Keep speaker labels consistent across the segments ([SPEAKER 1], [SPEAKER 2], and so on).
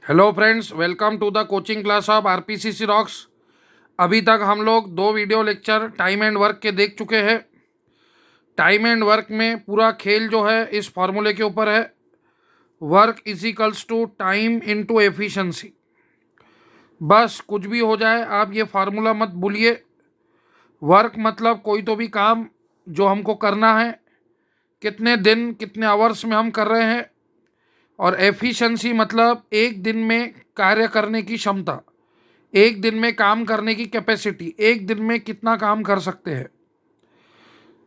[SPEAKER 1] Hello friends, welcome to the coaching class of RPCC rocks. अभी तक हम लोग दो video lecture time and work के देख चुके हैं। टाइम एंड वर्क में पूरा खेल जो है इस फॉर्मूले के ऊपर है, work is equals to time into efficiency. बस कुछ भी हो जाए आप ये फार्मूला मत भूलिए। वर्क मतलब कोई तो भी काम जो हमको करना है, कितने दिन कितने आवर्स में हम कर रहे हैं। और एफिशिएंसी मतलब एक दिन में कार्य करने की क्षमता, एक दिन में काम करने की कैपेसिटी, एक दिन में कितना काम कर सकते हैं।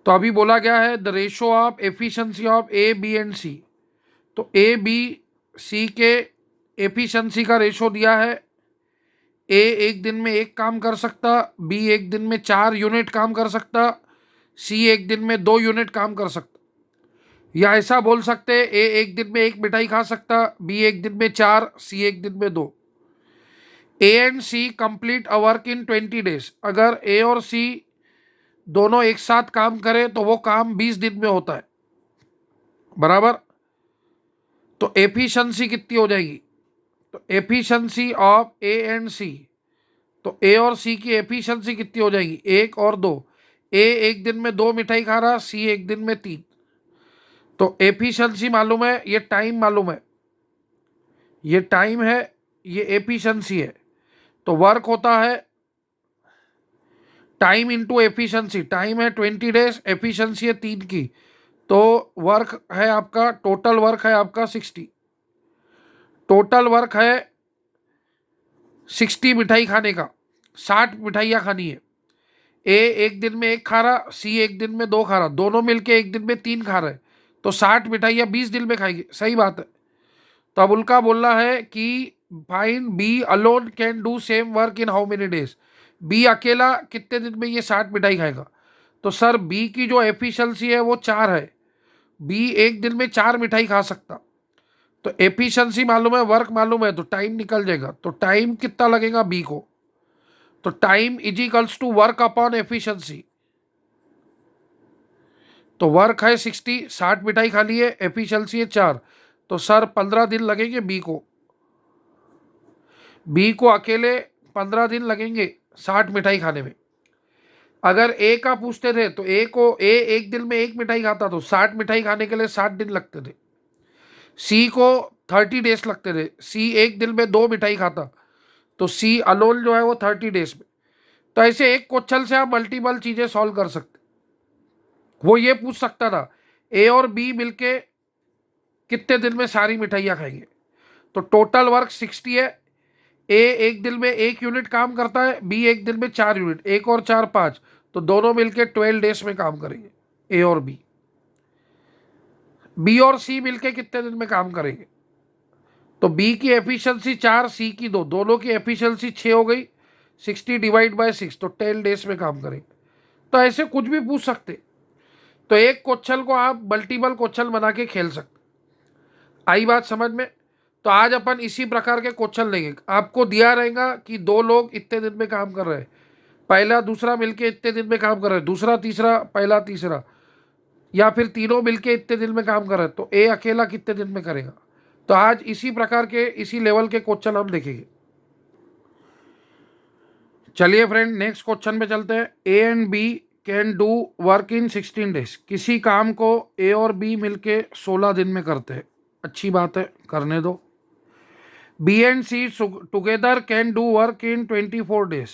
[SPEAKER 1] तो अभी बोला गया है the ratio of efficiency of A B and C. तो ए बी सी के एफिशिएंसी का रेशो दिया है। ए एक दिन में एक काम कर सकता, बी एक दिन में 4 यूनिट काम कर सकता, सी एक दिन में 2 यूनिट काम कर सकता। या ऐसा बोल सकते ए एक दिन में एक मिठाई खा सकता, बी एक दिन में 4, सी एक दिन में 2। A and C complete a work in 20 days. अगर ए और सी दोनों एक साथ काम करें तो वो काम 20 दिन में होता है, बराबर। तो एफिशिएंसी कितनी हो जाएगी? तो efficiency of A and C, तो ए और सी की एफिशिएंसी कितनी हो जाएगी? 1 और 2। ए एक दिन में 2 मिठाई खा रहा, सी एक दिन में 3। तो एफिशिएंसी मालूम है, ये टाइम मालूम है, ये टाइम है, ये एफिशिएंसी है। तो वर्क होता है टाइम इंटू एफिशिएंसी। टाइम है 20 डेज, एफिशिएंसी है 3 की। तो वर्क है आपका, टोटल वर्क है आपका 60। टोटल वर्क है 60 मिठाई खाने का, 60 मिठाइयाँ खानी है। ए एक दिन में एक खा रहा, सी एक दिन में 2 खा रहा, दोनों मिलके एक दिन में 3 खा रहे, तो 60 मिठाइयाँ 20 दिन में खाएंगे। सही बात है। तो अब उनका बोलना है कि fine B alone can do same work in how many days. B अकेला कितने दिन में ये 60 मिठाई खाएगा? तो सर बी की जो एफिशिएंसी है वो 4 है, बी एक दिन में 4 मिठाई खा सकता। तो एफिशिएंसी मालूम है, वर्क मालूम है, तो टाइम निकल जाएगा। तो टाइम कितना लगेगा बी को? तो time is equals to work upon efficiency. तो वर्क है 60, 60 मिठाई खा लिए, एफिशिएंसी है 4, तो सर 15 दिन लगेंगे बी को। बी को अकेले 15 दिन लगेंगे 60 मिठाई खाने में। अगर ए का पूछते थे तो ए एक दिन में एक मिठाई खाता, तो 60 मिठाई खाने के लिए 60 दिन लगते थे। सी को 30 डेज लगते थे, सी एक दिन में 2 मिठाई खाता, तो सी अलोन जो है वो 30 डेज में। तो ऐसे एक क्वेश्चन से आप मल्टीपल चीजें सॉल्व कर सकते। वो ये पूछ सकता था ए और बी मिलके कितने दिन में सारी मिठाइयाँ खाएंगे। तो टोटल वर्क 60 है। ए एक दिन में 1 यूनिट काम करता है, बी एक दिन में 4 यूनिट, 1 और 4 5, तो दोनों मिलके 12 डेज में काम करेंगे ए और बी। बी और सी मिलके कितने दिन में काम करेंगे? तो बी की एफिशिएंसी 4, सी की 2, दोनों की एफिशिएंसी 6 हो गई। 60 डिवाइड बाय 6, तो 10 डेज में काम करेंगे। तो ऐसे कुछ भी पूछ सकते। तो एक क्वेश्चन को आप मल्टीपल क्वेश्चन बना के खेल सकते। आई बात समझ में? तो आज अपन इसी प्रकार के क्वेश्चन लेंगे। आपको दिया रहेगा कि 2 लोग इतने दिन में काम कर रहे हैं, पहला दूसरा मिलके इतने दिन में काम कर रहे हैं, दूसरा तीसरा, पहला तीसरा, या फिर तीनों मिलके इतने दिन में काम कर रहे हैं, तो ए अकेला कितने दिन में करेगा। तो आज इसी प्रकार के, इसी लेवल के क्वेश्चन हम देखेंगे। चलिए फ्रेंड, नेक्स्ट क्वेश्चन पे चलते हैं। A and B can do work in 16 days. किसी काम को ए और बी मिलके 16 दिन में करते हैं। अच्छी बात है, करने दो। B and C together can do work in 24 days.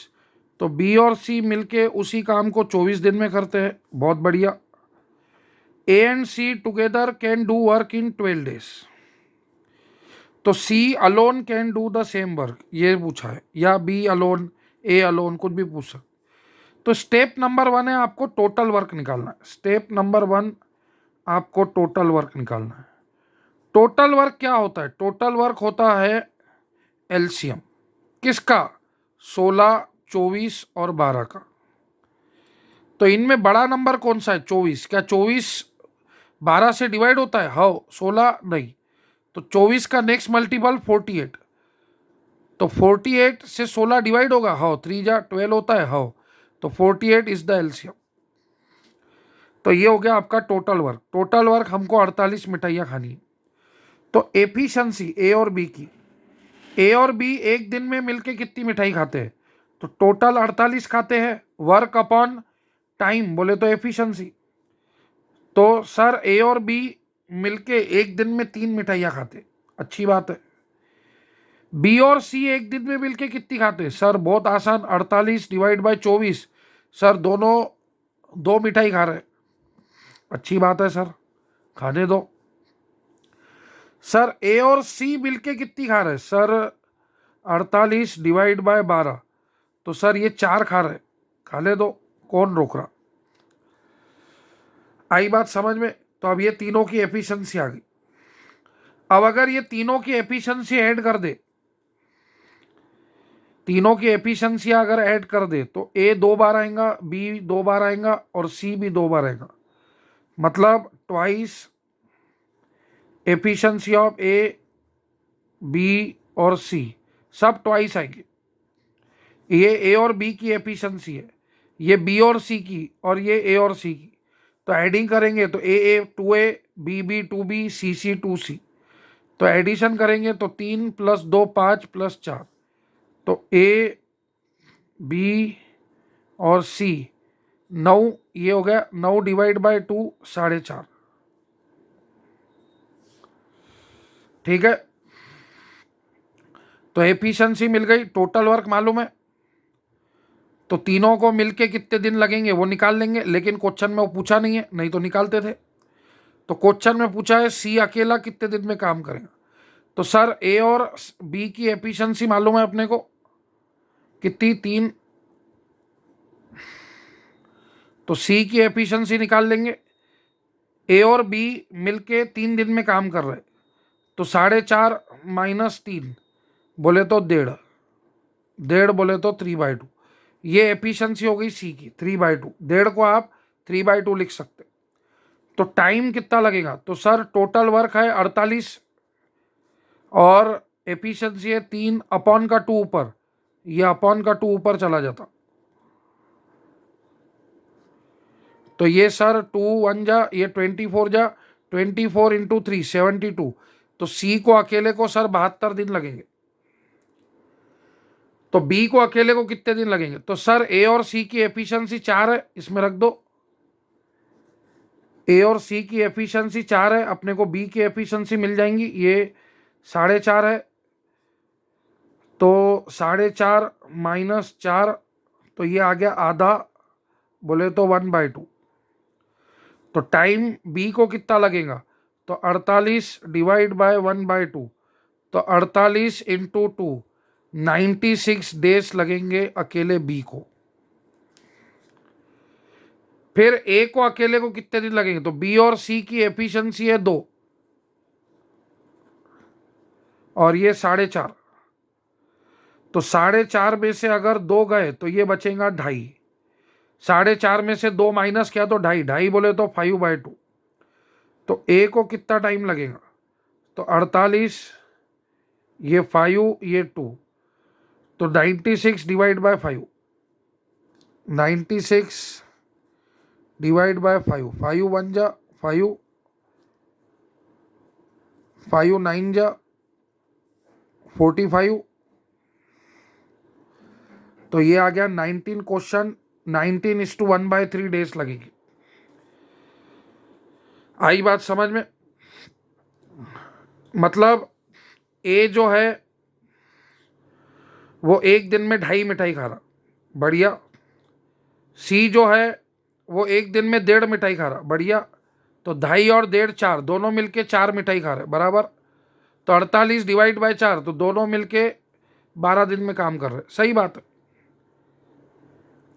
[SPEAKER 1] तो बी और सी मिलके उसी काम को 24 दिन में करते हैं। बहुत बढ़िया। A and C together can do work in 12 days. तो C alone can do the same work, ये पूछा है, या बी अलोन, ए अलोन, कुछ भी पूछ सकते। तो स्टेप नंबर 1 है आपको टोटल वर्क निकालना है। स्टेप नंबर 1 आपको टोटल वर्क निकालना है। टोटल वर्क क्या होता है? टोटल वर्क होता है एलसीएम किसका? 16, 24 और 12 का। तो इनमें बड़ा नंबर कौन सा है? 24। क्या 24 12 से डिवाइड होता है? हाँ। 16 नहीं। तो 24 का नेक्स्ट मल्टीपल 48। तो 48 से 16 डिवाइड होगा? हाँ। 3 जा 12 होता है। हाँ। तो 48 इज द एलसीएम। तो ये हो गया आपका टोटल वर्क। टोटल वर्क हमको 48 मिठाइयाँ खानी है। तो एफिशिएंसी ए और बी की, ए और बी एक दिन में मिलके कितनी मिठाई खाते हैं? तो टोटल 48 खाते हैं। वर्क अपॉन टाइम बोले तो एफिशिएंसी। तो सर ए और बी मिलके एक दिन में 3 मिठाइयाँ खाते, अच्छी बात है। बी और सी एक दिन में मिलके कितनी खाते? सर बहुत आसान, 48 डिवाइड बाय 24। सर दोनों 2 मिठाई खा रहे, अच्छी बात है सर, खाने दो। सर ए और सी मिलके कितनी खा रहे? सर 48 डिवाइड बाय 12, तो सर ये 4 खा रहे, खाने दो, कौन रोक रहा? आई बात समझ में? तो अब ये तीनों की एफिशिएंसी आ गई। अब अगर ये तीनों की एफिशिएंसी ऐड कर दे, तीनों की एफिशिएंसी अगर ऐड कर दे तो ए 2 बार आएगा, बी 2 बार आएगा और सी भी 2 बार आएगा। मतलब twice efficiency of A, B और सी, सब ट्वाइस आएंगे। ये ए और बी की एफिशिएंसी है, ये बी और सी की, और ये ए और सी की। तो एडिंग करेंगे तो ए 2A, बी 2B, सी 2C। तो एडिशन करेंगे तो 3 + 2 5 + 4, तो ए, बी और सी 9, ये हो गया 9 डिवाइड बाय 2 4.5। ठीक है, तो एफिशिएंसी मिल गई, टोटल वर्क मालूम है। तो तीनों को मिलके कितने दिन लगेंगे वो निकाल लेंगे, लेकिन क्वेश्चन में वो पूछा नहीं है, नहीं तो निकालते थे। तो क्वेश्चन में पूछा है सी अकेला कितने दिन में काम करेगा। तो सर ए और बी की एफिशिएंसी मालूम है अपने को कितनी, 3। तो सी की एफिशिएंसी निकाल लेंगे। ए और बी मिलके 3 दिन में काम कर रहे, तो 4.5 - 3 बोले तो 1.5, 1.5 बोले तो 3/2। ये एफिशिएंसी हो गई सी की, 3/2। 1.5 को आप 3/2 लिख सकते। तो टाइम कितना लगेगा? तो सर टोटल वर्क है 48 और एफिशिएंसी है 3, अपॉन का 2 ऊपर, ये अपॉन का 2 ऊपर चला जाता। तो ये सर 2 1 जा, ये 24 जा, 24 × 3 72। तो सी को अकेले को सर 72 दिन लगेंगे। तो बी को अकेले को कितने दिन लगेंगे? तो सर ए और सी की एफिशिएंसी 4 है, इसमें रख दो। ए और सी की एफिशिएंसी 4 है, अपने को बी की एफिशिएंसी मिल जाएंगी, ये 4.5 है। तो 4.5 - 4, तो ये आ गया आधा, बोले तो 1/2। तो टाइम बी को कितना लगेगा? तो 48 डिवाइड बाय 1/2, तो 48 × 2, 96 डेज लगेंगे अकेले बी को। फिर ए को अकेले को कितने दिन लगेंगे? तो बी और सी की एफिशिएंसी है 2 और ये 4.5। तो 4.5 में से अगर 2 गए तो ये बचेगा 2.5। 4.5 में से 2 माइनस किया तो 2.5, 2.5 बोले तो 5/2। तो ए को कितना टाइम लगेगा? तो 48, ये 5, ये 2, तो 96 डिवाइड बाय 5, 96 डिवाइड बाय 5, 5 1 जा 5, 5 9 जा 45। तो ये आ गया 19 क्वेश्चन, 19:1/3 डेज लगेगी। आई बात समझ में? मतलब ए जो है वो एक दिन में 2.5 मिठाई खा रहा, बढ़िया। सी जो है वो एक दिन में 1.5 मिठाई खा रहा, बढ़िया। तो 2.5 और 1.5 4, दोनों मिलके 4 मिठाई खा रहे, बराबर। तो 48 डिवाइड बाय 4, तो दोनों मिलके 12 दिन में काम कर रहे, सही बात है।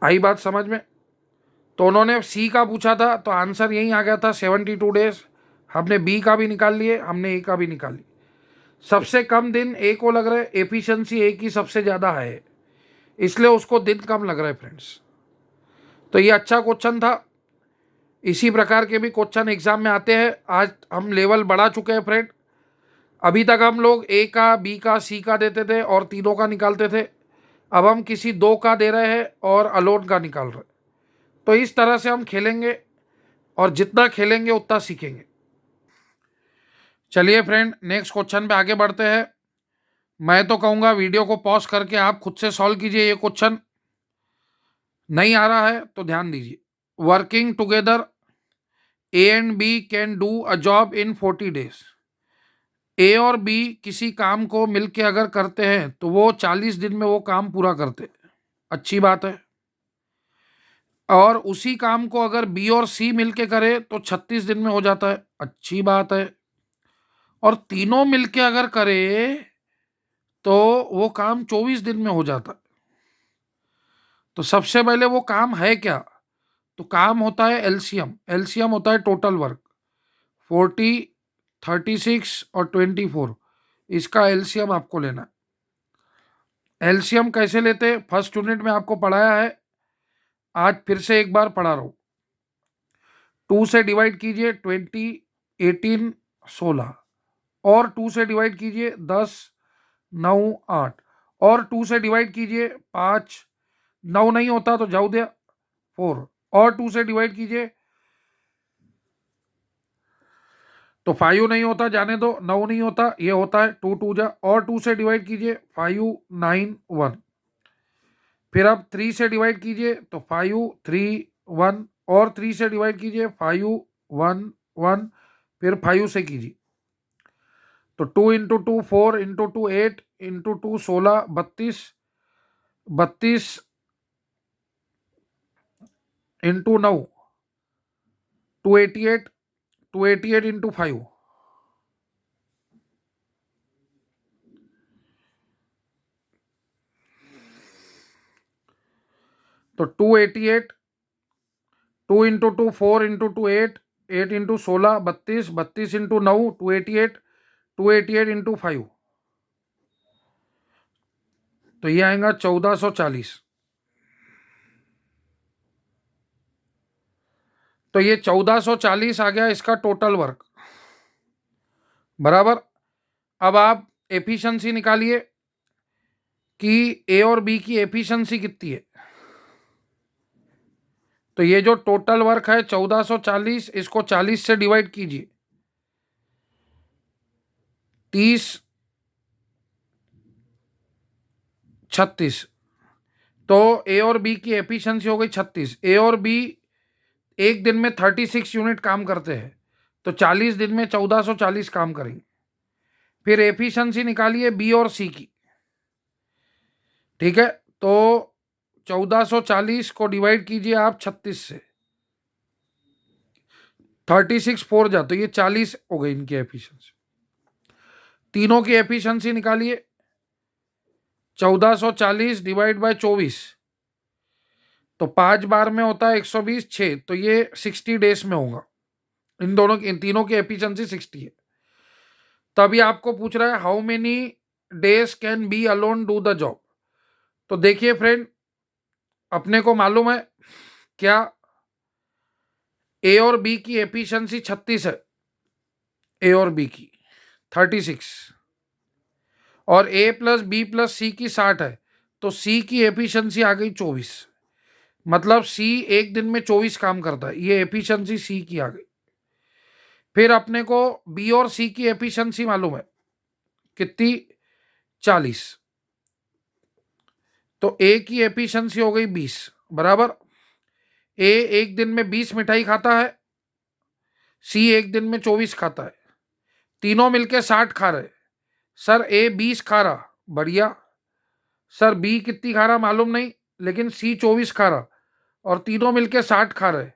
[SPEAKER 1] आई बात समझ में? तो उन्होंने सी का पूछा था तो आंसर यही आ गया था 72 डेज। हमने बी का भी निकाल लिए, हमने ए का भी निकाल लिया। सबसे कम दिन ए को लग रहा है, एफिशिएंसी ए की सबसे ज़्यादा है, इसलिए उसको दिन कम लग रहा है फ्रेंड्स। तो ये अच्छा क्वेश्चन था। इसी प्रकार के भी क्वेश्चन एग्जाम में आते हैं। आज हम लेवल बढ़ा चुके हैं फ्रेंड। अभी तक हम लोग ए का, बी का, सी का देते थे और तीनों का निकालते थे। अब हम किसी 2 का दे रहे हैं और अलोन का निकाल रहे हैं। तो इस तरह से हम खेलेंगे और जितना खेलेंगे उतना सीखेंगे। चलिए फ्रेंड, नेक्स्ट क्वेश्चन पे आगे बढ़ते हैं। मैं तो कहूँगा वीडियो को पॉज करके आप खुद से सॉल्व कीजिए ये क्वेश्चन। नहीं आ रहा है तो ध्यान दीजिए। Working together A and B can do a job in 40 days. A और बी किसी काम को मिलके अगर करते हैं तो वो 40 दिन में वो काम पूरा करते हैं। अच्छी बात है। और उसी काम को अगर बी और सी मिलके करे तो 36 दिन में हो जाता है। अच्छी बात है। और तीनों मिलके अगर करे तो वो काम 24 दिन में हो जाता है। तो सबसे पहले वो काम है क्या? तो काम होता है एलसीएम। एलसीएम होता है टोटल वर्क। 40, 36 और 24, इसका एलसीएम आपको लेना है। एलसीएम कैसे लेते हैं फर्स्ट यूनिट में आपको पढ़ाया है, आज फिर से एक बार पढ़ा रहा हूं। 2 से डिवाइड कीजिए 20, 18, 16, और 2 से डिवाइड कीजिए 10, 9, 8, और 2 से डिवाइड कीजिए 5, 9 नहीं होता तो जाओ दिया 4, और 2 से डिवाइड कीजिए तो 5 नहीं होता, जाने दो, 9 नहीं होता, ये होता है 2 2 जा, और 2 से डिवाइड कीजिए 5, 9, 1। फिर अब 3 से डिवाइड कीजिए तो 5, 3, 1, और 3 से डिवाइड कीजिए 5, 1, 1, फिर 5 से कीजिए तो 2 into 2 4, into 2 8, into 2 16, 32, 32 into 9 288, 288 into 5, तो 288, 2 into 2 4, into 2 8, 8 into 16 32, 32 into 9 288, 288 into 5, तो ये आएगा 1440। तो ये 1440 आ गया इसका टोटल वर्क, बराबर। अब आप एफिशिएंसी निकालिए कि ए और बी की एफिशिएंसी कितनी है। तो ये जो टोटल वर्क है 1440, इसको 40 से डिवाइड कीजिए, 30, 36, तो ए और बी की एफिशिएंसी हो गई 36। ए और बी एक दिन में 36 यूनिट काम करते हैं, तो 40 दिन में 1440 काम करेंगे। फिर एफिशिएंसी निकालिए बी और सी की, ठीक है। तो 1440 को डिवाइड कीजिए आप 36 से, 36 4 जा, तो ये 40 हो गई इनकी एफिशिएंसी। तीनों की एफिशिएंसी निकालिए, 1440 डिवाइड बाय 24, तो 5 बार में होता है 120, 6, तो ये 60 डेज में होगा। इन दोनों की, इन तीनों की एफिशिएंसी 60 है। तभी आपको पूछ रहा है how many days can be alone do the job. तो देखिए फ्रेंड, अपने को मालूम है क्या, ए और बी की एफिशिएंसी 36 है, ए और बी की 36, और ए प्लस बी प्लस सी की 60 है, तो सी की एफिशिएंसी आ गई 24। मतलब सी एक दिन में 24 काम करता है, ये एफिशिएंसी सी की आ गई। फिर अपने को बी और सी की एफिशिएंसी मालूम है कितनी, 40, तो ए की एफिशिएंसी हो गई 20, बराबर। ए एक दिन में 20 मिठाई खाता है, सी एक दिन में 24 खाता है, तीनों मिलके 60 खा रहे। सर ए 20 खा रहा, बढ़िया। सर बी कितनी खा रहा मालूम नहीं, लेकिन सी 24 खा रहा, और तीनों मिलके 60 खा रहे।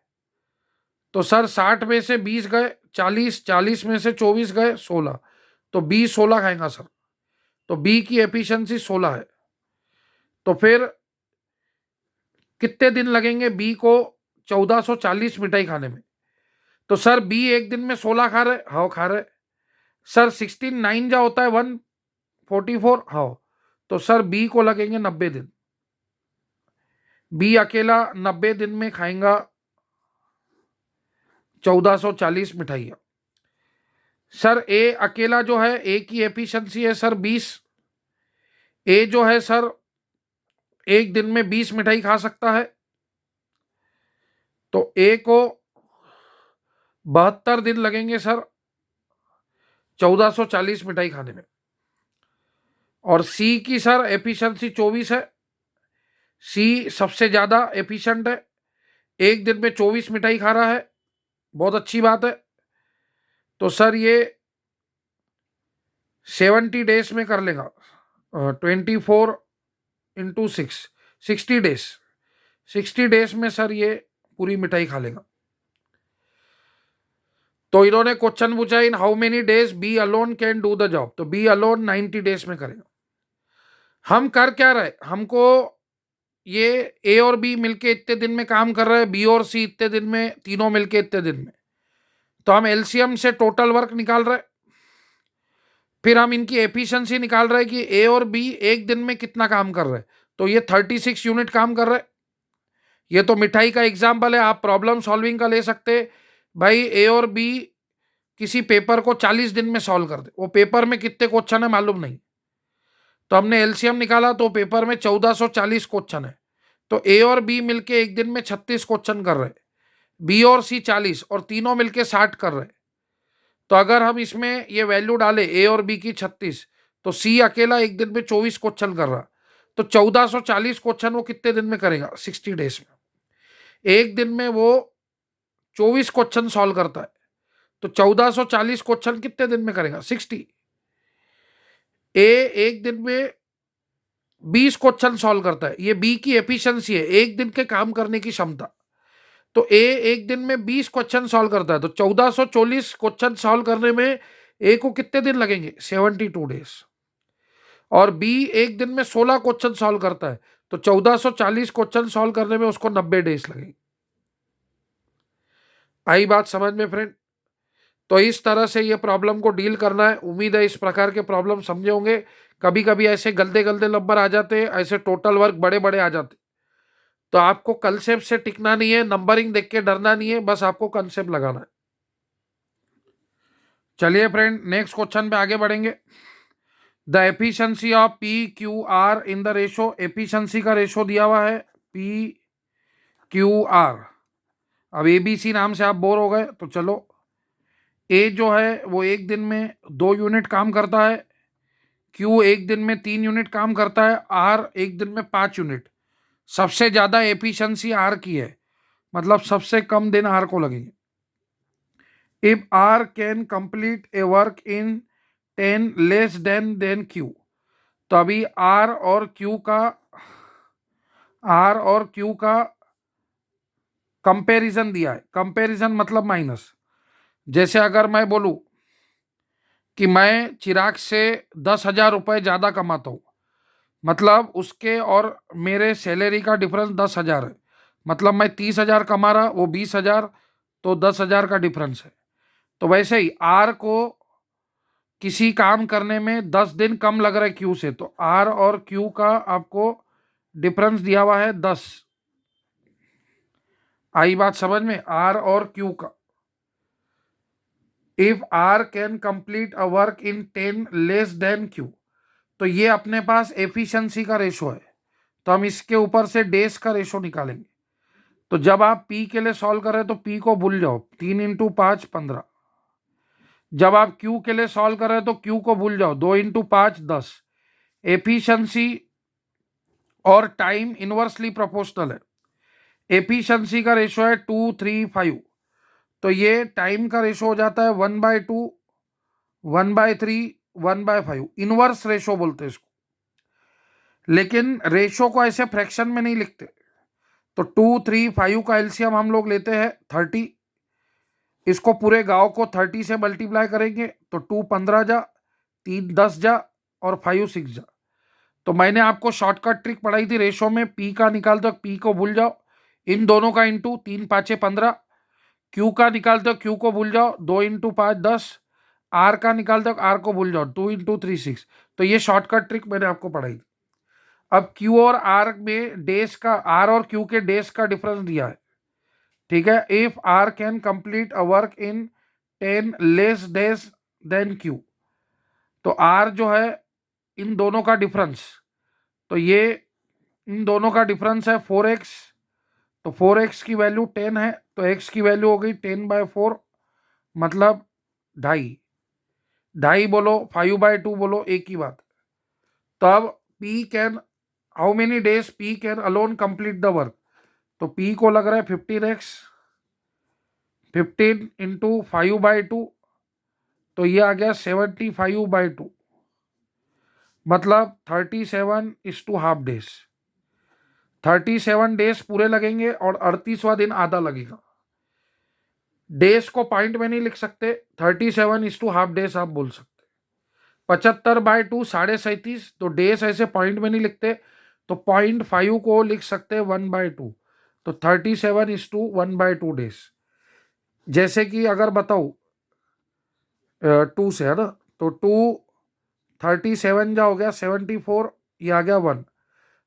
[SPEAKER 1] तो सर 60 में से 20 गए 40, 40 में से 24 गए 16, तो बी 16 खाएगा सर। तो बी की एफिशिएंसी 16 है। तो फिर कितने दिन लगेंगे बी को 1440 मिठाई खाने में? तो सर बी एक दिन में 16 खा रहे, हाँ खा रहे। सर 16 9 जा होता है 144, हाँ। तो सर बी को लगेंगे 90 दिन। बी अकेला 90 दिन में खाएगा 1440 मिठाइयाँ। सर ए अकेला जो है, ए की एफिशिएंसी है सर 20। ए जो है सर एक दिन में 20 मिठाई खा सकता है, तो ए को 72 दिन लगेंगे सर 1440 मिठाई खाने में। और सी की सर एफिशिएंसी 24 है। सी सबसे ज़्यादा एफिशिएंट है, एक दिन में 24 मिठाई खा रहा है, बहुत अच्छी बात है। तो सर ये 70 डेज में कर लेगा, 24 into 6, 60 डेज, 60 डेज में सर ये पूरी मिठाई खा लेगा। तो इन्होंने क्वेश्चन पूछा in how many days B alone can do the job, तो बी अलोन 90 डेज में करेगा। हम कर क्या रहे, हमको ये ए और बी मिलके इतने दिन में काम कर रहे हैं, बी और सी इतने दिन में, तीनों मिलके इतने दिन में। तो हम एलसीएम से टोटल वर्क निकाल रहे, फिर हम इनकी एफिशिएंसी निकाल रहे कि ए और बी एक दिन में कितना काम कर रहे हैं। तो ये 36 यूनिट काम कर रहे। ये तो मिठाई का एग्जाम्पल है, आप प्रॉब्लम सॉल्विंग का ले सकते। भाई ए और बी किसी पेपर को 40 दिन में सॉल्व कर दे, वो पेपर में कितने क्वेश्चन है मालूम नहीं, तो हमने एलसीएम निकाला तो पेपर में 1440 क्वेश्चन है। तो ए और बी मिलके एक दिन में 36 क्वेश्चन कर रहे, बी और सी 40, और तीनों मिलके 60 कर रहे। तो अगर हम इसमें ये वैल्यू डाले ए और बी की 36, तो सी अकेला एक दिन में 24 क्वेश्चन कर रहा। तो 1440 क्वेश्चन वो कितने दिन में करेगा, 60 डेज में। एक दिन में वो 24 क्वेश्चन सॉल्व करता है, तो 1440 क्वेश्चन कितने दिन में करेगा, 60। ए एक दिन में 20 क्वेश्चन सॉल्व करता है, ये बी की एफिशिएंसी है, एक दिन के काम करने की क्षमता। तो ए एक दिन में 20 क्वेश्चन सॉल्व करता है, तो 1440 क्वेश्चन सॉल्व करने में ए को कितने दिन लगेंगे, 72 डेज। और बी एक दिन में 16 क्वेश्चन सॉल्व करता है, तो 1440 क्वेश्चन सॉल्व करने में उसको 90 डेज लगेंगे। आई बात समझ में फ्रेंड? तो इस तरह से ये प्रॉब्लम को डील करना है। उम्मीद है इस प्रकार के प्रॉब्लम समझे होंगे। कभी कभी ऐसे गलते गलते नंबर आ जाते हैं, ऐसे टोटल वर्क बड़े बड़े आ जाते, तो आपको कंसेप्ट से टिकना नहीं है, नंबरिंग देख के डरना नहीं है, बस आपको कंसेप्ट लगाना है। चलिए फ्रेंड, नेक्स्ट क्वेश्चन पे आगे बढ़ेंगे। The efficiency of P Q R in the ratio, efficiency का रेशो दिया हुआ है पी क्यू आर। अब एबीसी नाम से आप बोर हो गए, तो चलो, ए जो है वो एक दिन में 2 यूनिट काम करता है, क्यू एक दिन में 3 यूनिट काम करता है, आर एक दिन में 5 यूनिट। सबसे ज्यादा एफिशिएंसी आर की है, मतलब सबसे कम दिन आर को लगेंगे। If R can complete a work in 10 less than Q, तो अभी आर और क्यू का कंपैरिजन दिया है। कंपैरिजन मतलब माइनस। जैसे अगर मैं बोलूं कि मैं चिराग से 10,000 रुपये ज़्यादा कमाता हूँ, मतलब उसके और मेरे सैलरी का डिफरेंस 10,000 है, मतलब मैं 30,000 कमा रहा, वो 20,000, तो 10,000 का डिफरेंस है। तो वैसे ही आर को किसी काम करने में 10 दिन कम लग रहा है क्यू से, तो आर और क्यू का आपको डिफरेंस दिया हुआ है 10। आई बात समझ में, आर और क्यू का। If R can complete a work in 10 less than Q, तो ये अपने पास एफिशिएंसी का रेशो है, तो हम इसके ऊपर से डेज का रेशो निकालेंगे। तो जब आप पी के लिए सॉल्व कर रहे हैं तो पी को भूल जाओ, 3 into 5 15। जब आप क्यू के लिए सॉल्व कर रहे हैं तो क्यू को भूल जाओ, 2 into 5 10। एफिशिएंसी और टाइम इनवर्सली प्रोपोर्शनल है। एफिशिएंसी का रेशो है 2:3:5, तो ये टाइम का रेशो हो जाता है 1/2, 1/3, 1/5। इनवर्स रेशो बोलते हैं इसको, लेकिन रेशो को ऐसे फ्रैक्शन में नहीं लिखते। तो 2:3:5 का एलसीएम हम लोग लेते हैं 30। इसको पूरे गांव को 30 से मल्टीप्लाई करेंगे तो 2 15 जा, 3 10 जा, और 5 6 जा। तो मैंने आपको शॉर्टकट ट्रिक पढ़ाई थी रेशो में, पी का निकाल दो, पी को भूल जाओ, इन दोनों का इंटू, 3 5 15। क्यू का निकाल दो, क्यू को भूल जाओ, 2 into 5 10। आर का निकाल दो, आर को भूल जाओ, 2 into 3 6। तो ये शॉर्टकट ट्रिक मैंने आपको पढ़ाई थी। अब क्यू और आर में डेज का, आर और क्यू के डेज का डिफरेंस दिया है, ठीक है। If R can complete a work in 10 less days than Q, तो आर जो है इन दोनों का डिफरेंस, तो ये इन दोनों का डिफरेंस है 4x, तो 4x की वैल्यू 10 है, तो x की वैल्यू हो गई 10/4, मतलब 2.5। 2.5 बोलो, 5/2 बोलो, एक ही बात। तब P can, how many days P can alone complete the work, तो पी को लग रहा है 15x, 15 × 5/2, तो ये आ गया 75/2, मतलब 37:½ डेज। 37 डेज पूरे लगेंगे और 38वां दिन आधा लगेगा। डेज को पॉइंट में नहीं लिख सकते, 37:½ डेज आप बोल सकते। 75/2 37.5, तो डेज ऐसे पॉइंट में नहीं लिखते, तो 0.5 को लिख सकते 1/2, तो 37:1/2 डेज। जैसे कि अगर बताऊं 2 से, है ना, तो 2 37 जा हो गया 74, ये आ गया 1,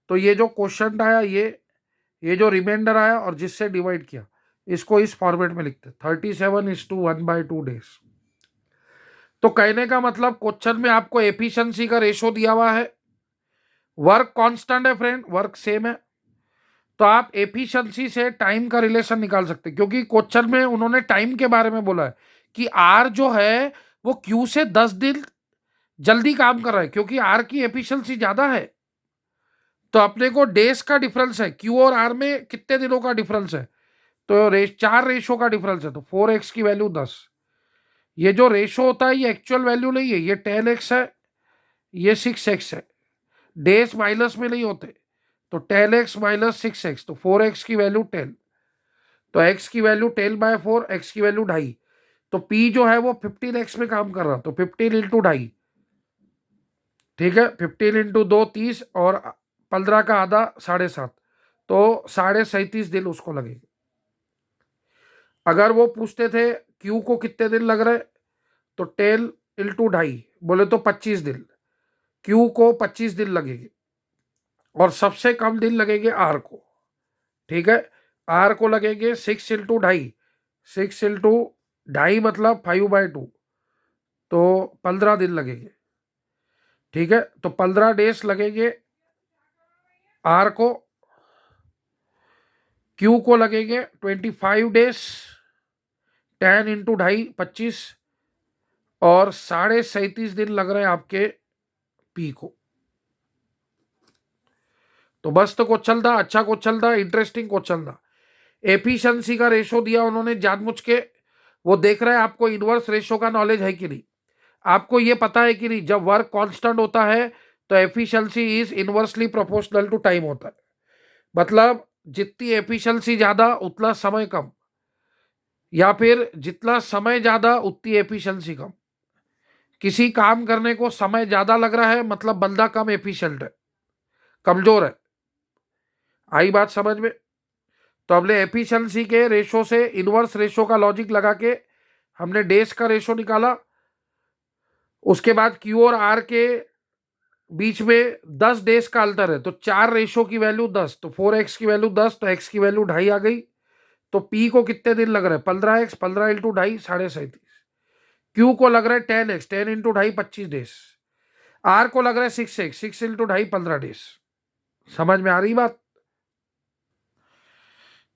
[SPEAKER 1] तो ये जो क्वेश्चन आया, ये जो रिमाइंडर आया और जिससे डिवाइड किया, इसको इस फॉर्मेट में लिखते 37:1/2 डेज। तो कहने का मतलब क्वेश्चन में आपको एफिशिएंसी का रेशो दिया हुआ है, वर्क कांस्टेंट है फ्रेंड, वर्क सेम है, तो आप एफिशिएंसी से टाइम का रिलेशन निकाल सकते हैं, क्योंकि क्वेश्चन में उन्होंने टाइम के बारे में बोला है कि आर जो है वो क्यू से 10 दिन जल्दी काम कर रहा है, क्योंकि आर की एफिशिएंसी ज्यादा है। तो अपने को डेज का डिफरेंस है, क्यू और आर में कितने दिनों का डिफरेंस है, तो 4 रेशो का डिफरेंस है, तो 4x की वैल्यू 10। ये जो रेशो होता है ये एक्चुअल वैल्यू नहीं है, ये 10x है, ये 6x है, डेज माइनस में नहीं होते, तो 10x - 6x, तो 4x की वैल्यू 10, तो x की वैल्यू 10/4, x की वैल्यू 2.5, तो p जो है वो 15x में काम कर रहा, तो 15 × 2.5, ठीक है, 15 × 2 30, और 15 का आधा 7.5, तो 37.5 दिन उसको लगेंगे। अगर वो पूछते थे q को कितने दिन लग रहे, तो 10 × 2.5 बोले तो 25 दिन, q को 25 दिन लगेंगे, और सबसे कम दिन लगेंगे आर को, ठीक है, आर को लगेंगे 6 × 2.5, 6 × 2.5 मतलब 5/2, तो 15 दिन लगेंगे, ठीक है, तो 15 डेज लगेंगे आर को, क्यू को लगेंगे 25 डेज, 10 × 2.5 25, और 37.5 दिन लग रहे हैं आपके पी को। तो मस्त क्वेश्चन था, अच्छा क्वेश्चन था, इंटरेस्टिंग क्वेश्चन था। एफिशिएंसी का रेशो दिया उन्होंने जानबूझ के, वो देख रहे हैं आपको इनवर्स रेशो का नॉलेज है कि नहीं, आपको ये पता है कि नहीं, जब वर्क कांस्टेंट होता है तो efficiency is inversely proportional to time होता है, मतलब जितनी एफिशिएंसी ज्यादा उतना समय कम, या फिर जितना समय ज्यादा उतनी एफिशिएंसी कम। किसी काम करने को समय ज्यादा लग रहा है मतलब बंदा कम एफिशिएंट है, कमजोर है, आई बात समझ में। तो हमने एफिशिएंसी के रेशो से इनवर्स रेशो का लॉजिक लगा के हमने डेज का रेशो निकाला, उसके बाद क्यू और आर के बीच में 10 डेज का अल्टर है, तो 4 रेशो की वैल्यू 10, तो 4x की वैल्यू 10, तो x की वैल्यू 2.5 आ गई, तो p को कितने दिन लग रहे हैं 15x, 15 × 2.5 37, q को लग रहा है 10x, 10 × 2.5 25 डेज, r को लग रहा है 6x, 6 × 2.5 15 डेज। समझ में आ रही बात।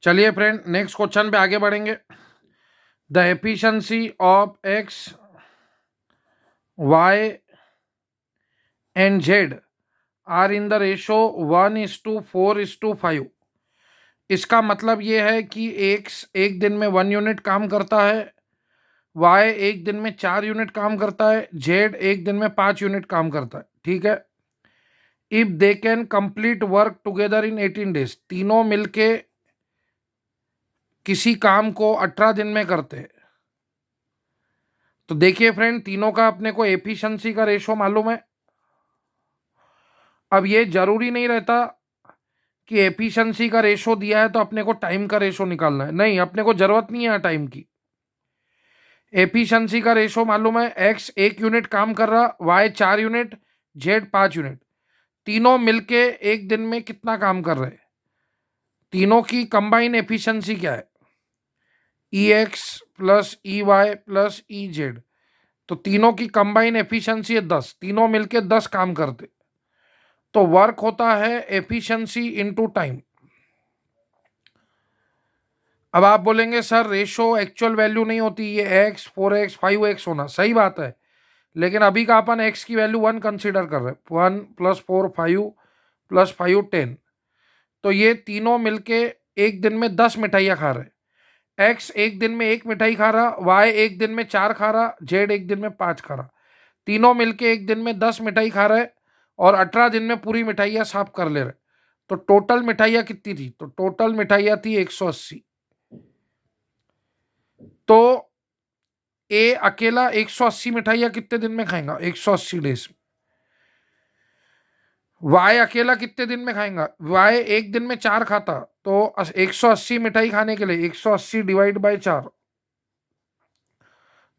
[SPEAKER 1] चलिए फ्रेंड नेक्स्ट क्वेश्चन पे आगे बढ़ेंगे। The efficiency of x, y and z are in the ratio 1:4:5। इसका मतलब ये है कि x एक दिन में 1 यूनिट काम करता है, y एक दिन में 4 यूनिट काम करता है, z एक दिन में 5 यूनिट काम करता है, ठीक है। If they can complete work together in 18 days, तीनों मिलके किसी काम को 18 दिन में करते हैं, तो देखिए फ्रेंड तीनों का अपने को एफिशिएंसी का रेशो मालूम है। अब ये जरूरी नहीं रहता कि एफिशिएंसी का रेशो दिया है तो अपने को टाइम का रेशो निकालना है, नहीं, अपने को जरूरत नहीं है टाइम की। एफिशिएंसी का रेशो मालूम है, एक्स 1 यूनिट काम कर रहा, वाई 4 यूनिट, जेड 5 यूनिट, तीनों मिलके एक दिन में कितना काम कर रहे हैं, तीनों की कंबाइन एफिशिएंसी क्या है, E X plus E Y plus E Z, तो तीनों की कंबाइन एफिशिएंसी है 10, तीनों मिलके 10 काम करते, तो वर्क होता है एफिशिएंसी इनटू टाइम। अब आप बोलेंगे सर रेशो एक्चुअल वैल्यू नहीं होती, ये x 4x 5x होना, सही बात है, लेकिन अभी का अपन x की वैल्यू 1 कंसीडर कर रहे हैं। 1 + 4 5 + 5 10। तो ये तीनों मिलके एक दिन में 10 मिठाइयाँ खा रहे हैं। x एक दिन में एक मिठाई खा रहा, y एक दिन में 4 खा रहा, z एक दिन में 5 खा रहा। तीनों मिलके एक दिन में 10 मिठाई खा रहे और 18 दिन में पूरी मिठाइयाँ साफ कर ले रहे। तो टोटल मिठाइयाँ कितनी थी? तो टोटल मिठाइयाँ थी 180। तो ए अकेला 180 मिठाइयाँ कितने दिन में खाएगा? 180 डेज। वाई अकेला कितने दिन में खाएगा? वाई एक दिन में 4 खाता, तो 180 मिठाई खाने के लिए 180 डिवाइड बाय 4,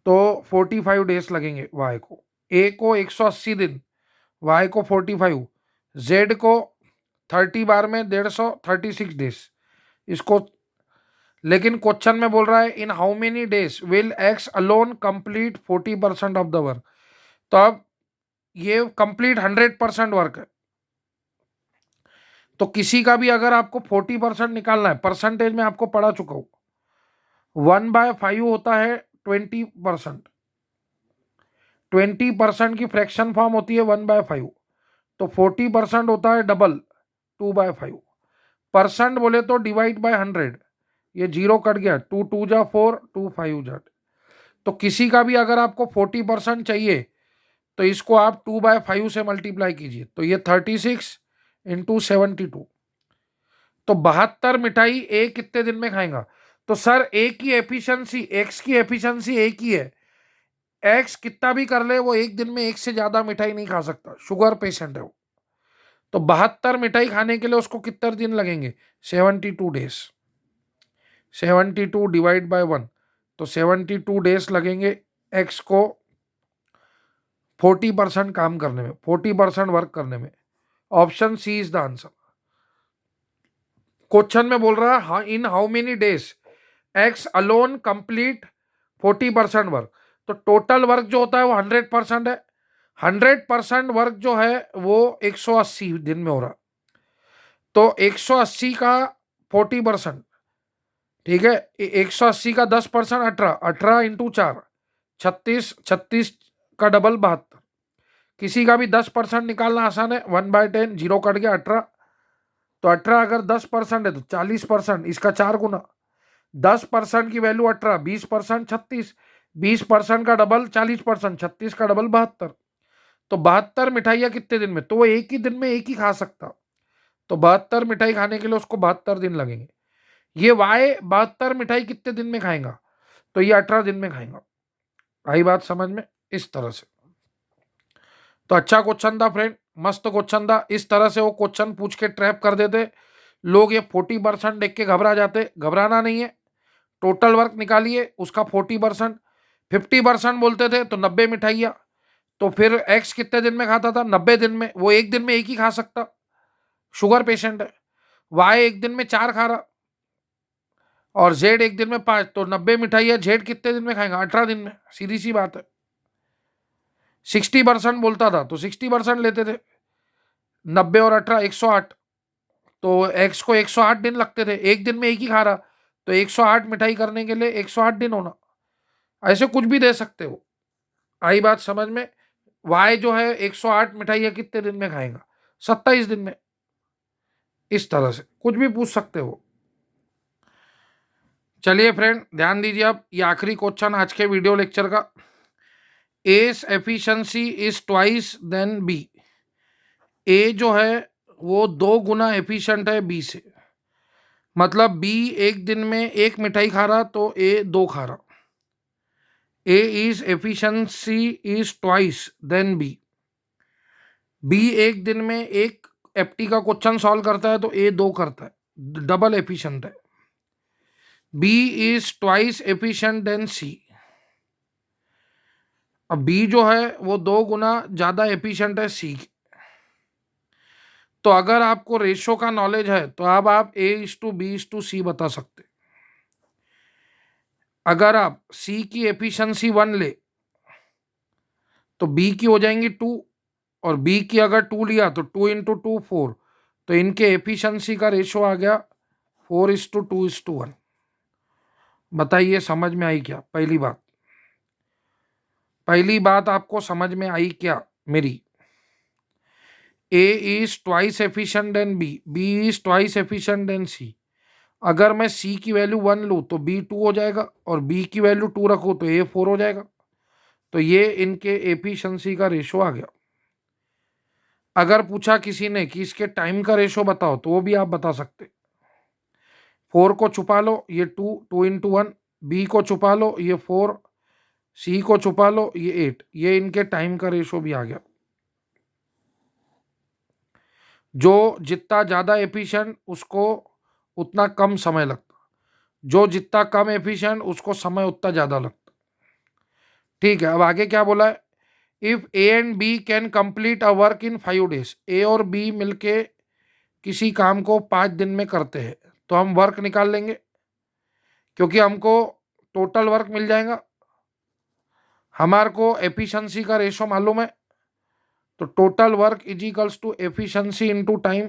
[SPEAKER 1] तो 45 डेज लगेंगे वाई को। ए को 180 दिन, वाई को 45, जेड को 30 बार में 150, 36 डेज इसको। लेकिन क्वेश्चन में बोल रहा है इन how many days will x alone complete 40% of the work. तो अब ये कंप्लीट 100% वर्क है। तो किसी का भी अगर आपको 40% निकालना है, परसेंटेज में आपको पढ़ा चुका हूं, 1/5 होता है 20%। 20% की फ्रैक्शन फॉर्म होती है 1/5। तो 40% होता है डबल 2/5। परसेंट बोले तो डिवाइड बाय 100, ये जीरो कट गया, 2 2 जा 4, 2 5 जा। तो किसी का भी अगर आपको 40% चाहिए तो इसको आप 2/5 से मल्टीप्लाई कीजिए, तो ये 36 इंटू 72। तो 72 मिठाई ए कितने दिन में खाएगा? तो सर ए की एफिशिएंसी, एक्स की एफिशिएंसी एक ही है। एक्स कितना भी कर ले वो एक दिन में एक से ज्यादा मिठाई नहीं खा सकता, शुगर पेशेंट है वो। तो 72 मिठाई खाने के लिए उसको कितने दिन लगेंगे? 72 डेज। 72 डिवाइड बाय 1, तो 72 डेज लगेंगे एक्स को 40% काम करने में, 40% वर्क करने में। Option C is the answer. Question में बोल रहा है हाँ in how many days X alone complete 40% work. तो टोटल वर्क जो होता है वो 100% है। 100% वर्क जो है वो 180 दिन में हो रहा। तो 180 का 40%, ठीक है, 180 का 10%, 18, 18 इंटू 4, 36, 36 का डबल 72। किसी का भी 10% निकालना आसान है, 1/10, जीरो कट गया 18। तो 18 अगर 10% है तो 40%, इसका 4 गुना। 10% की वैल्यू 18, 20% 36, 20% का डबल 40%, 36 का डबल 72। तो 72 मिठाइयाँ कितने दिन में? तो वो एक ही दिन में एक ही खा सकता। तो 72 मिठाई खाने के लिए उसको 72 दिन लगेंगे। ये वाई 72 मिठाई कितने दिन में खाएगा? तो ये 18 दिन में खाएगा। आई बात समझ में? इस तरह से। तो अच्छा क्वेश्चन था फ्रेंड, मस्त क्वेश्चन था। इस तरह से वो क्वेश्चन पूछ के ट्रैप कर देते लोग। ये 40% देख के घबरा जाते, घबराना नहीं है। टोटल वर्क निकालिए, उसका 40%। 50% बोलते थे तो 90 मिठाइयाँ। तो फिर एक्स कितने दिन में खाता था? 90 दिन में। वो एक दिन में एक ही खा सकता, शुगर पेशेंट है। वाई एक दिन में 4 खा रहा और जेड एक दिन में 5। तो 90 मिठाइयाँ जेड कितने दिन में खाएगा? 18 दिन में। सीधी सी बात है। 60% बोलता था तो 60% लेते थे। 90 और 18 108। तो एक्स को 108 दिन लगते थे, एक दिन में एक ही खा रहा। तो 108 मिठाई करने के लिए 108 दिन होना। ऐसे कुछ भी दे सकते हो। आई बात समझ में? वाई जो है 108 मिठाइयाँ कितने दिन में खाएगा? 27 दिन में। इस तरह से कुछ भी पूछ सकते हो। चलिए फ्रेंड ध्यान दीजिए, अब ये आखिरी क्वेश्चन आज के वीडियो लेक्चर का। A's efficiency is twice than B. A जो है वो 2 गुना एफिशिएंट है बी से। मतलब बी एक दिन में एक मिठाई खा रहा तो ए 2 खा रहा। A is efficiency is twice than B. B एक दिन में एक एफटी का क्वेश्चन सॉल्व करता है तो ए 2 करता है, डबल एफिशिएंट है। B is twice efficient than C. अब बी जो है वो 2 गुना ज्यादा एफिशिएंट है सी। तो अगर आपको रेशो का नॉलेज है तो अब आप A/B/C बता सकते। अगर आप सी की एफिशिएंसी 1 ले तो बी की हो जाएंगी 2, और बी की अगर 2 लिया तो 2 इंटू 2 4। तो इनके एफिशिएंसी का रेशो आ गया 4:2:1। बताइए समझ में आई क्या? पहली बात। पहली बात आपको समझ में आई क्या मेरी? A is twice efficient than B, B is twice efficient than C. अगर मैं सी की वैल्यू 1 लूँ तो बी 2 हो जाएगा, और बी की वैल्यू 2 रखूँ तो ए 4 हो जाएगा। तो ये इनके एफिशिएंसी का रेशो आ गया। अगर पूछा किसी ने कि इसके टाइम का रेशो बताओ, तो वो भी आप बता सकते। 4 को छुपा लो, ये 2, 2 इंटू 1। बी को छुपा लो, ये 4। सी को छुपा लो, ये 8। ये इनके टाइम का रेशो भी आ गया। जो जितना ज़्यादा एफिशिएंट उसको उतना कम समय लगता, जो जितना कम एफिशिएंट उसको समय उतना ज़्यादा लगता। ठीक है, अब आगे क्या बोला है? If A and B can complete a work in 5 days, A और बी मिलके किसी काम को 5 दिन में करते हैं, तो हम वर्क निकाल लेंगे, क्योंकि हमको टोटल वर्क मिल जाएगा। हमारे को एफिशिएंसी का रेशो मालूम है, तो total work is equals to efficiency into time.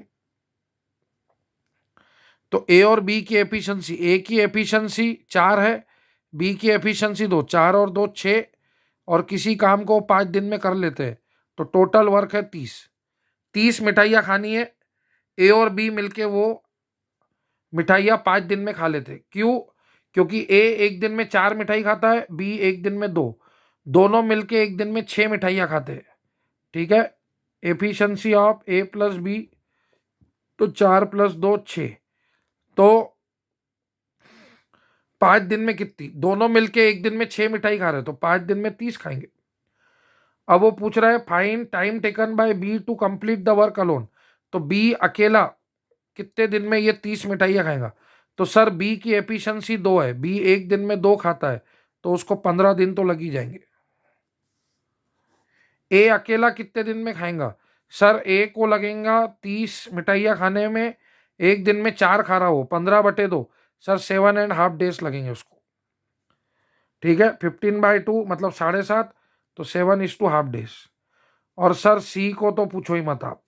[SPEAKER 1] तो ए और बी की एफिशिएंसी, ए की एफिशिएंसी 4 है, बी की एफिशिएंसी 2, 4 और 2 6, और किसी काम को 5 दिन में कर लेते हैं, तो टोटल वर्क है 30। 30 मिठाइयाँ खानी है, ए और बी मिलके वो मिठाइयाँ 5 दिन में खा लेते। क्यों? क्योंकि ए एक दिन में 4 मिठाई खाता है, बी एक दिन में 2, दोनों मिलके एक दिन में 6 मिठाइयाँ खाते हैं। ठीक है, efficiency of A plus B, तो 4 + 2 6, तो 5 दिन में कितनी? दोनों मिलके एक दिन में 6 मिठाई खा रहे हैं, तो 5 दिन में 30 खाएंगे। अब वो पूछ रहा है find time taken by B to complete the work alone. तो बी अकेला कितने दिन में ये 30 मिठाइयाँ खाएगा? तो सर बी की एफिशिएंसी 2 है, बी एक दिन में 2 खाता है, तो उसको 15 दिन तो लग ही जाएंगे। ए अकेला कितने दिन में खाएगा? सर ए को लगेगा 30 मिठाइयाँ खाने में, एक दिन में 4 खा रहा हो, 15/2, सर 7.5 days लगेंगे उसको। ठीक है, 15/2 मतलब 7.5, तो 7:2 days। और सर सी को तो पूछो ही मत आप,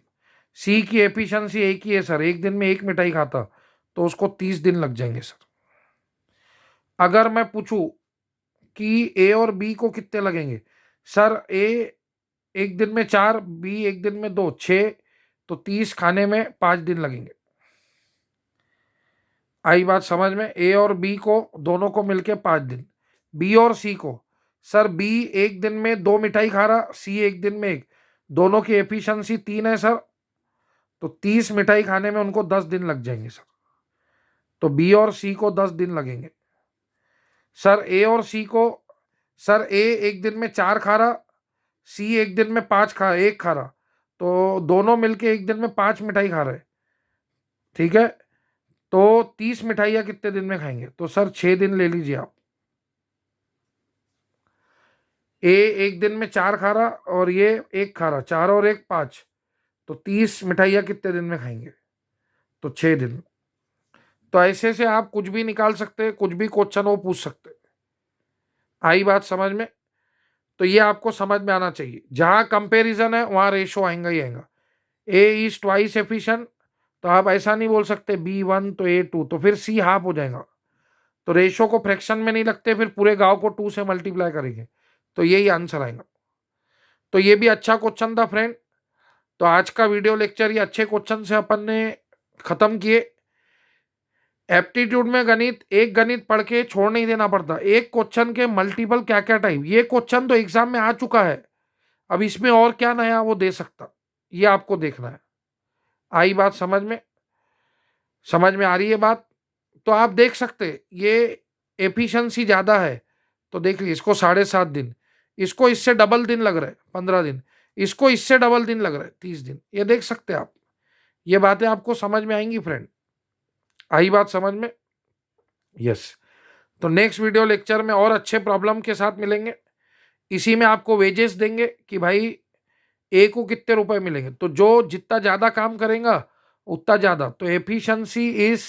[SPEAKER 1] सी की एफिशिएंसी एक ही है सर, एक दिन में एक मिठाई खाता, तो उसको 30 दिन लग जाएंगे सर। अगर मैं पूछूं कि ए और बी को कितने लगेंगे, सर ए एक दिन में 4, बी एक दिन में 2, 6, तो 30 खाने में 5 दिन लगेंगे। आई बात समझ में? ए और बी को दोनों को मिलके 5 दिन। बी और सी को, सर बी एक दिन में 2 मिठाई खा रहा, सी एक दिन में 1, दोनों की एफिशिएंसी 3 है सर, तो 30 मिठाई खाने में उनको 10 दिन लग जाएंगे सर। तो बी और सी को 10 दिन लगेंगे। सर ए और सी को, सर ए एक दिन में 4 खा रहा, सी एक दिन में 1 खा रहा, तो दोनों मिलके एक दिन में 5 मिठाई खा रहे। ठीक है, तो 30 मिठाइयाँ कितने दिन में खाएंगे? तो सर 6 दिन ले लीजिए आप। ए एक दिन में 4 खा रहा और ये 1 खा रहा, 4 और 1 5, तो 30 मिठाइयाँ कितने दिन में खाएंगे? तो 6 दिन। तो ऐसे से आप कुछ भी निकाल सकते हैं, कुछ भी क्वेश्चन वो पूछ सकते हैं। आई बात समझ में? तो ये आपको समझ में आना चाहिए, जहां कंपैरिजन है वहां रेशो आएगा ही आएगा। ए इज ट्वाइस एफिशिएंट, तो आप ऐसा नहीं बोल सकते B1 तो A2, तो फिर C हाफ हो जाएगा। तो रेशो को फ्रैक्शन में नहीं लगते, फिर पूरे गांव को 2 से मल्टीप्लाई करेंगे, तो यही आंसर आएगा। तो ये भी अच्छा क्वेश्चन था फ्रेंड। तो आज का वीडियो लेक्चर ये अच्छे क्वेश्चन से अपन ने खत्म किए। एप्टीट्यूड में गणित, एक गणित पढ़ के छोड़ नहीं देना पड़ता, एक क्वेश्चन के मल्टीपल क्या क्या टाइप, ये क्वेश्चन तो एग्जाम में आ चुका है, अब इसमें और क्या नया वो दे सकता, ये आपको देखना है। आई बात समझ में? समझ में आ रही है बात? तो आप देख सकते ये एफिशिएंसी ज्यादा है, तो देख लीजिए इसको 7.5 दिन, इसको इससे डबल दिन लग रहा है 15 दिन, इसको इससे डबल दिन लग रहा है 30 दिन। ये देख सकते हैं आप, ये बातें आपको समझ में आएंगी फ्रेंड। आई बात समझ में? यस। तो नेक्स्ट वीडियो लेक्चर में और अच्छे प्रॉब्लम के साथ मिलेंगे। इसी में आपको वेजेस देंगे कि भाई ए को कितने रुपए मिलेंगे, तो जो जितना ज्यादा काम करेगा उतना ज्यादा। तो efficiency is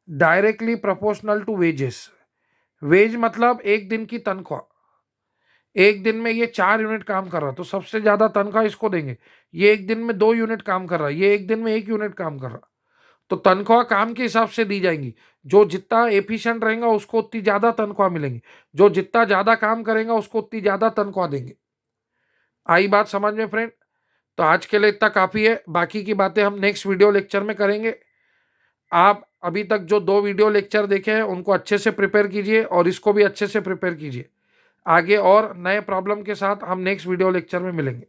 [SPEAKER 1] directly proportional to wages. Wage मतलब एक दिन की तनख्वाह। एक दिन में ये 4 यूनिट काम कर रहा, तो सबसे ज्यादा तनख्वाह इसको देंगे। ये एक दिन में 2 यूनिट काम कर रहा, ये एक दिन में 1 यूनिट काम कर रहा, तो तनख्वाह काम के हिसाब से दी जाएंगी। जो जितना एफिशिएंट रहेगा उसको उतनी ज़्यादा तनख्वाह मिलेंगी, जो जितना ज़्यादा काम करेगा उसको उतनी ज़्यादा तनख्वाह देंगे। आई बात समझ में फ्रेंड? तो आज के लिए इतना काफ़ी है, बाकी की बातें हम नेक्स्ट वीडियो लेक्चर में करेंगे। आप अभी तक जो 2 वीडियो लेक्चर देखे हैं उनको अच्छे से प्रिपेयर कीजिए और इसको भी अच्छे से प्रिपेयर कीजिए। आगे और नए प्रॉब्लम के साथ हम नेक्स्ट वीडियो लेक्चर में मिलेंगे।